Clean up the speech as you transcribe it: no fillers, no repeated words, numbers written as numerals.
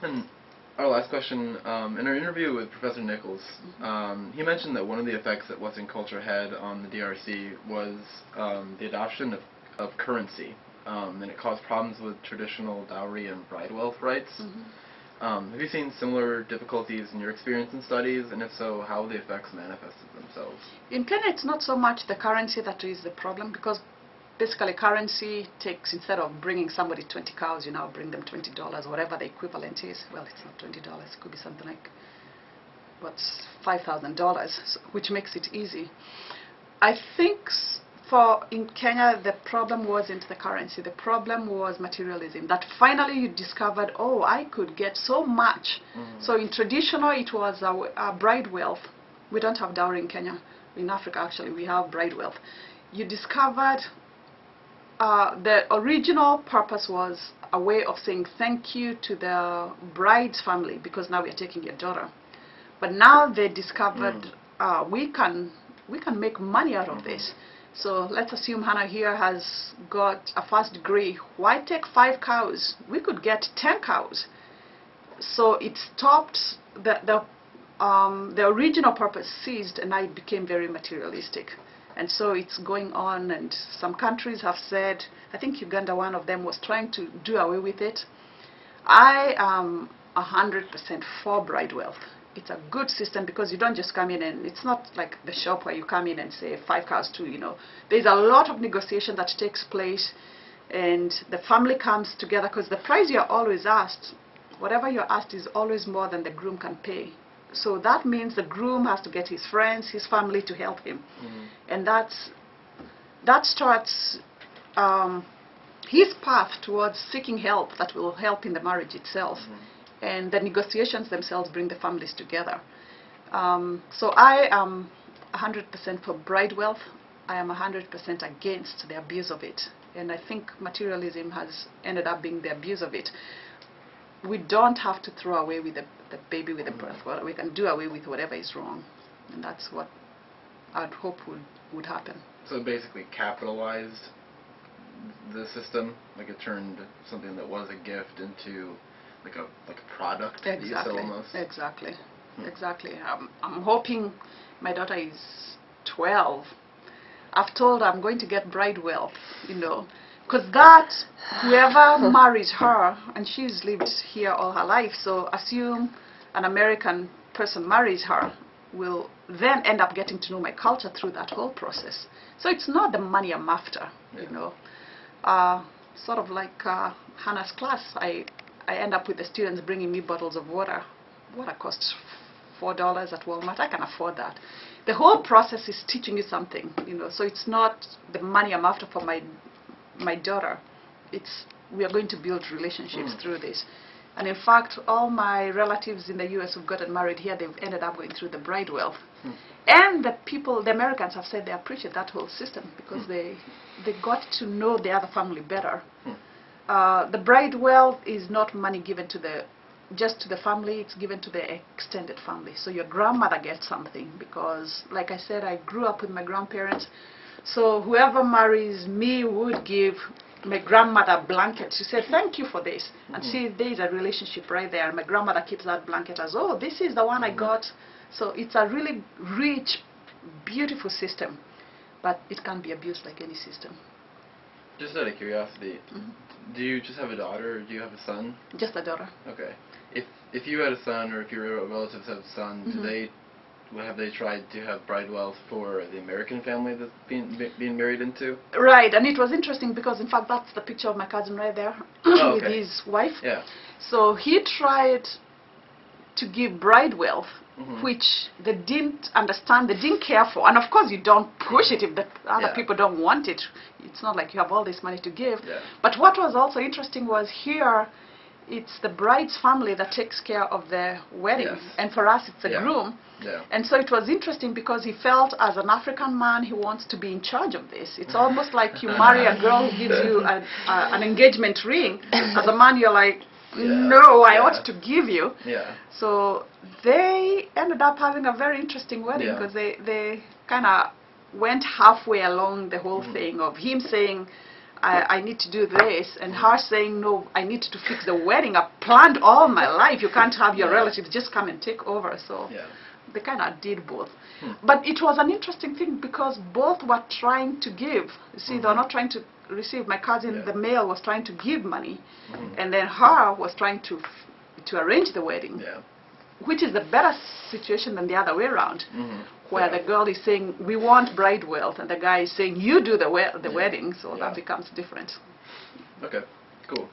And our last question, in our interview with Professor Nichols, he mentioned that one of the effects that Western culture had on the DRC was the adoption of currency, and it caused problems with traditional dowry and bride wealth rights. Have you seen similar difficulties in your experience and studies, and if so, how the effects manifested themselves? In Kenya, it's not so much the currency that is the problem, because basically currency takes, instead of bringing somebody 20 cows, you now bring them $20, whatever the equivalent is. Well, it's not $20, it could be something like, what's $5,000, which makes it easy. I think in Kenya, the problem wasn't the currency. The problem was materialism, that finally you discovered, oh, I could get so much. So in traditional, it was a bride wealth. We don't have dowry in Kenya. In Africa, actually, we have bride wealth. You discovered the original purpose was a way of saying thank you to the bride's family, because now we are taking your daughter. But now they discovered we can make money out of this. So let's assume Hannah here has got a first degree. Why take 5 cows? We could get 10 cows. So it stopped, the original purpose ceased, and now it became very materialistic. And so it's going on, and some countries have said, I think Uganda, one of them, was trying to do away with it. I am 100% for bride wealth. It's a good system, because you don't just come in, and it's not like the shop where you come in and say 5 cows too, you know. There's a lot of negotiation that takes place, and the family comes together, because the price you're always asked, whatever you're asked, is always more than the groom can pay. So that means the groom has to get his friends, his family to help him. And that starts his path towards seeking help that will help in the marriage itself. And the negotiations themselves bring the families together. So I am 100% for bride wealth. I am 100% against the abuse of it. And I think materialism has ended up being the abuse of it. We don't have to throw away with the baby with the birth. Well, we can do away with whatever is wrong. And that's what I'd hope would happen. So it basically capitalized the system, like it turned something that was a gift into like a product that you sell almost. Exactly. I'm hoping, my daughter is 12. I've told her I'm going to get bride wealth, you know, because that, whoever marries her, and she's lived here all her life, so assume an American person marries her, will then end up getting to know my culture through that whole process. So it's not the money I'm after, you know. Sort of like Hannah's class, I end up with the students bringing me bottles of water. Water costs $4 at Walmart. I can afford that. The whole process is teaching you something, you know. So it's not the money I'm after for my daughter. It's, we are going to build relationships through this. And in fact, all my relatives in the US who've gotten married here, they've ended up going through the bride wealth. And the people, the Americans, have said they appreciate that whole system, because they got to know the other family better. The bride wealth is not money given to just to the family, it's given to the extended family. So your grandmother gets something, because like I said, I grew up with my grandparents. So whoever marries me would give my grandmother a blanket. She said, thank you for this. And see, there's a relationship right there. My grandmother keeps that blanket as, oh, this is the one I got. So it's a really rich, beautiful system. But it can be abused like any system. Just out of curiosity, do you just have a daughter, or do you have a son? Just a daughter. Okay. If you had a son, or if your relatives have a son, have they tried to have bride wealth for the American family that's being married into? Right, and it was interesting, because in fact that's the picture of my cousin right there with his wife. Yeah. So he tried to give bride wealth, which they didn't understand, they didn't care for. And of course you don't push it if the other people don't want it. It's not like you have all this money to give. But what was also interesting was here, it's the bride's family that takes care of the wedding. And for us, it's the groom. And so it was interesting, because he felt, as an African man, he wants to be in charge of this. It's almost like you marry a girl who gives you an engagement ring. As a man, you're like, no, I ought to give you. So they ended up having a very interesting wedding, because they kind of went halfway along the whole thing of him saying, I need to do this, and her saying, no, I need to fix the wedding. I've planned all my life. You can't have your relatives just come and take over. So they kind of did both. But it was an interesting thing because both were trying to give. You see, they were not trying to receive. My cousin, the male, was trying to give money, and then her was trying to arrange the wedding, which is a better situation than the other way around, where the girl is saying, we want bride wealth, and the guy is saying, you do the wedding, so that becomes different. Okay, cool.